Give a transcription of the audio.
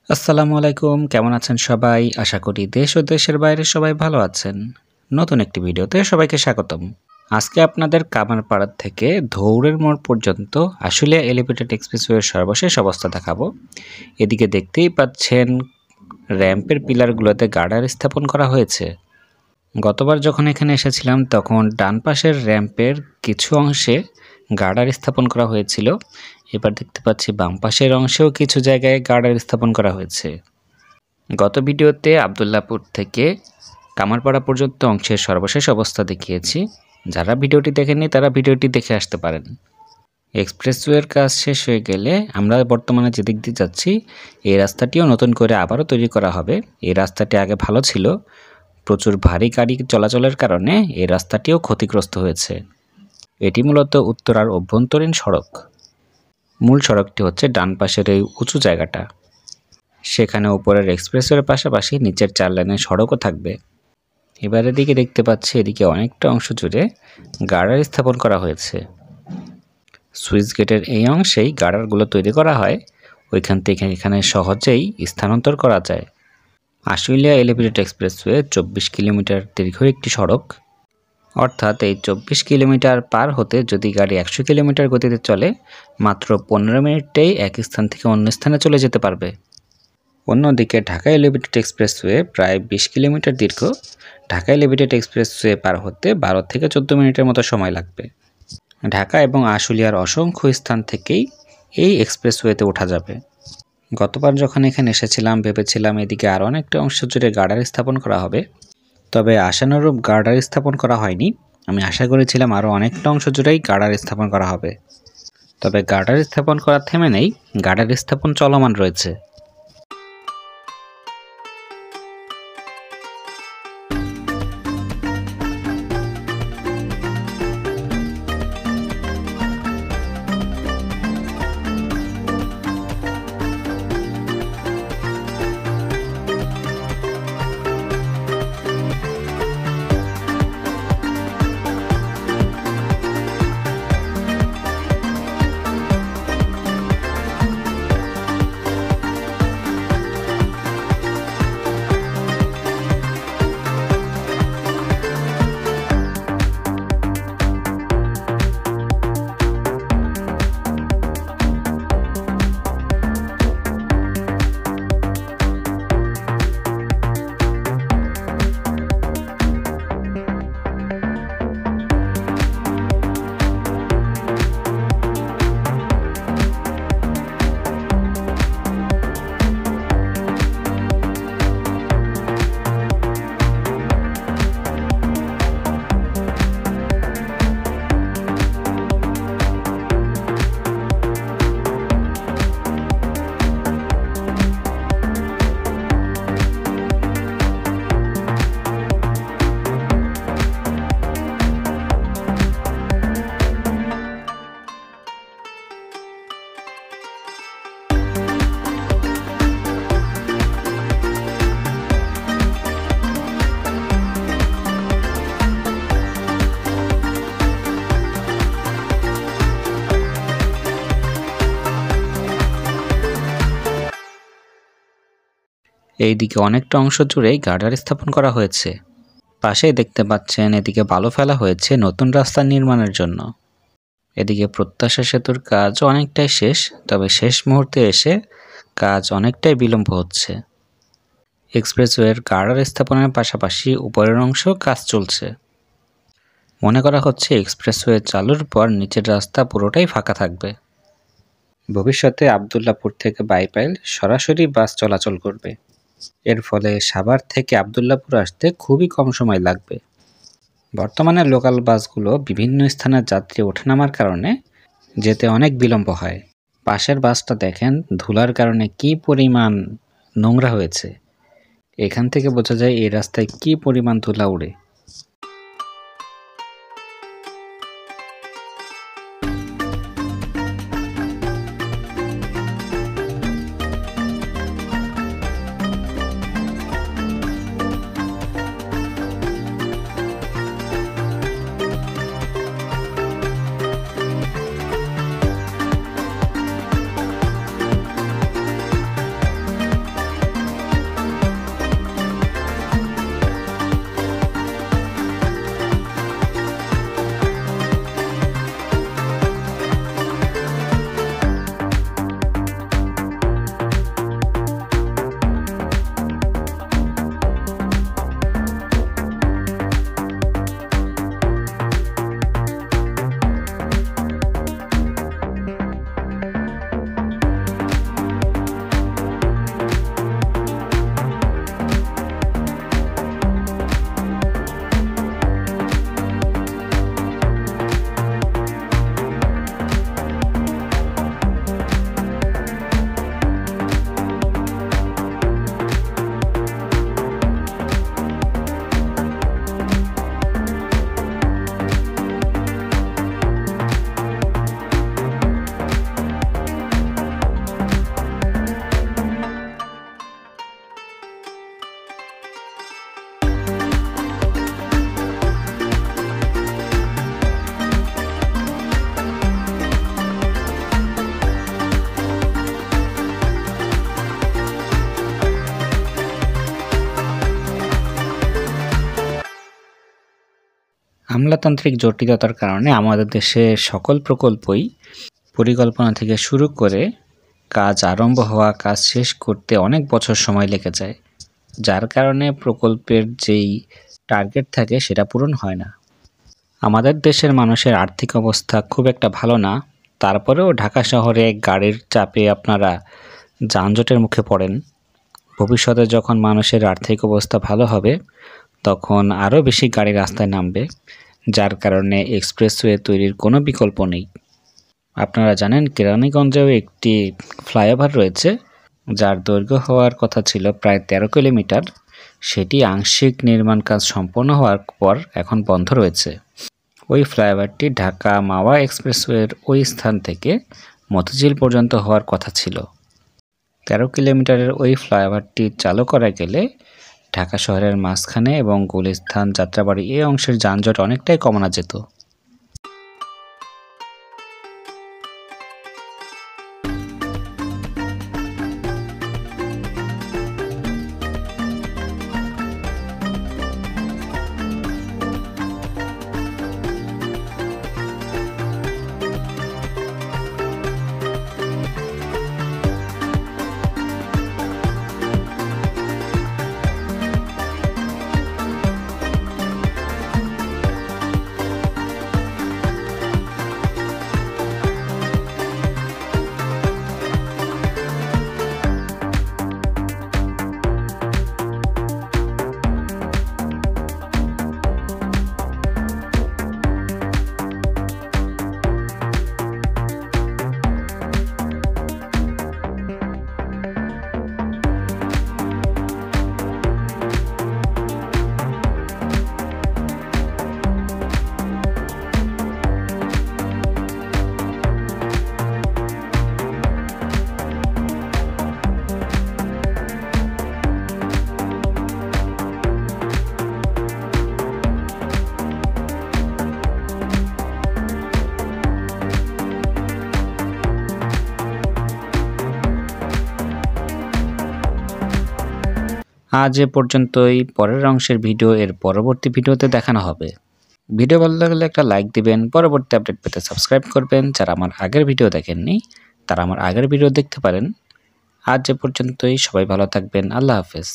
আসসালামু আলাইকুম, কেমন আছেন সবাই? আশা করি দেশ ও দেশের বাইরে সবাই ভালো আছেন। নতুন একটি ভিডিওতে সবাইকে স্বাগতম। আজকে আপনাদের কামারপাড়া থেকে ধৌরের মোড় পর্যন্ত আশুলিয়া এলিভেটেড এক্সপ্রেসওয়ের সর্বশেষ অবস্থা দেখাবো। এদিকে দেখতেই পাচ্ছেন র্যাম্পের পিলারগুলোতে গার্ডার স্থাপন করা হয়েছে। গতবার যখন এখানে এসেছিলাম তখন ডান পাশের র্যাম্পের কিছু অংশে গার্ডার স্থাপন করা হয়েছিল। এবার দেখতে পাচ্ছি বাম পাশের অংশেও কিছু জায়গায় গার্ডার স্থাপন করা হয়েছে। গত ভিডিওতে আব্দুল্লাহপুর থেকে কামারপাড়া পর্যন্ত অংশের সর্বশেষ অবস্থা দেখিয়েছি। যারা ভিডিওটি দেখেননি তারা ভিডিওটি দেখে আসতে পারেন। এক্সপ্রেসওয়ের কাজ শেষ হয়ে গেলে আমরা বর্তমানে যেদিক দিয়ে যাচ্ছি এই রাস্তাটিও নতুন করে আবারও তৈরি করা হবে। এই রাস্তাটি আগে ভালো ছিল, প্রচুর ভারী গাড়ি চলাচলের কারণে এই রাস্তাটিও ক্ষতিগ্রস্ত হয়েছে। এটি মূলত উত্তরার অভ্যন্তরীণ সড়ক। মূল সড়কটি হচ্ছে ডান পাশের এই উঁচু জায়গাটা, সেখানে উপরের এক্সপ্রেসওয়ের পাশাপাশি নিচের 4 লেনের সড়কও থাকবে। এবার এদিকে দেখতে পাচ্ছি এদিকে অনেকটা অংশ জুড়ে গার্ডার স্থাপন করা হয়েছে। সুইচ গেটের এই অংশেই গার্ডারগুলো তৈরি করা হয়, ওইখান থেকে এখানে সহজেই স্থানান্তর করা যায়। আশুলিয়া এলিভেটেড এক্সপ্রেসওয়ে 24 কিলোমিটার দীর্ঘ একটি সড়ক, অর্থাৎ এই 24 কিলোমিটার পার হতে যদি গাড়ি 100 কিলোমিটার গতিতে চলে মাত্র 15 মিনিটেই এক স্থান থেকে অন্য স্থানে চলে যেতে পারবে। অন্যদিকে ঢাকা এলিভেটেড এক্সপ্রেসওয়ে প্রায় 20 কিলোমিটার দীর্ঘ। ঢাকা এলিভেটেড এক্সপ্রেসওয়ে পার হতে 12 থেকে 14 মিনিটের মতো সময় লাগবে। ঢাকা এবং আশুলিয়ার অসংখ্য স্থান থেকেই এই এক্সপ্রেসওয়েতে ওঠা যাবে। গতবার যখন এখানে এসেছিলাম ভেবেছিলাম এদিকে আরও অনেকটা অংশ জুড়ে গার্ডার স্থাপন করা হবে, তবে আশানুরূপ গার্ডার স্থাপন করা হয়নি। আমি আশা করেছিলাম আরও অনেকটা অংশ জুড়েই গার্ডার স্থাপন করা হবে, তবে গার্ডার স্থাপন করা থেমে নেই, গার্ডার স্থাপন চলমান রয়েছে। এইদিকে অনেকটা অংশ জুড়েই গার্ডার স্থাপন করা হয়েছে। পাশেই দেখতে পাচ্ছেন এদিকে বালু ফেলা হয়েছে নতুন রাস্তা নির্মাণের জন্য। এদিকে প্রত্যাশা সেতুর কাজ অনেকটাই শেষ, তবে শেষ মুহূর্তে এসে কাজ অনেকটাই বিলম্ব হচ্ছে। এক্সপ্রেসওয়ের গার্ডার স্থাপনের পাশাপাশি উপরের অংশ কাজ চলছে। মনে করা হচ্ছে এক্সপ্রেসওয়ে চালুর পর নিচের রাস্তা পুরোটাই ফাঁকা থাকবে। ভবিষ্যতে আব্দুল্লাহপুর থেকে বাইপাইল সরাসরি বাস চলাচল করবে। এর ফলে সাভার থেকে আব্দুল্লাহপুর আসতে খুবই কম সময় লাগবে। বর্তমানে লোকাল বাসগুলো বিভিন্ন স্থানের যাত্রী ওঠানামার কারণে যেতে অনেক বিলম্ব হয়। পাশের বাসটা দেখেন ধুলার কারণে কি পরিমাণ নোংরা হয়েছে, এখান থেকে বোঝা যায় এই রাস্তায় কি পরিমাণ ধুলা উড়ে। আমলাতান্ত্রিক জটিলতার কারণে আমাদের দেশে সকল প্রকল্পই পরিকল্পনা থেকে শুরু করে কাজ আরম্ভ হওয়া, কাজ শেষ করতে অনেক বছর সময় লেগে যায়, যার কারণে প্রকল্পের যেই টার্গেট থাকে সেটা পূরণ হয় না। আমাদের দেশের মানুষের আর্থিক অবস্থা খুব একটা ভালো না, তারপরেও ঢাকা শহরে গাড়ির চাপে আপনারা যানজটের মুখে পড়েন। ভবিষ্যতে যখন মানুষের আর্থিক অবস্থা ভালো হবে তখন আরও বেশি গাড়ি রাস্তায় নামবে, যার কারণে এক্সপ্রেসওয়ে তৈরির কোনো বিকল্প নেই। আপনারা জানেন কেরানীগঞ্জেও একটি ফ্লাইওভার রয়েছে, যার দৈর্ঘ্য হওয়ার কথা ছিল প্রায় 13 কিলোমিটার। সেটি আংশিক নির্মাণ কাজ সম্পন্ন হওয়ার পর এখন বন্ধ রয়েছে। ওই ফ্লাইওভারটি ঢাকা মাওয়া এক্সপ্রেসওয়ের ওই স্থান থেকে মতিঝিল পর্যন্ত হওয়ার কথা ছিল। 13 কিলোমিটারের ওই ফ্লাইওভারটি চালু করা গেলে ঢাকা শহরের মাঝখানে এবং গুলিস্তান, যাত্রাবাড়ি এই অংশের যানজট অনেকটাই কমানো যেত। আজ এ পর্যন্তই। পরের অংশের ভিডিও এর পরবর্তী ভিডিওতে দেখানো হবে। ভিডিও ভালো লাগলে একটা লাইক দিবেন, পরবর্তী আপডেট পেতে সাবস্ক্রাইব করবেন। যারা আমার আগের ভিডিও দেখেননি তারা আমার আগের ভিডিও দেখতে পারেন। আজ এ পর্যন্তই, সবাই ভালো থাকবেন। আল্লাহ হাফেজ।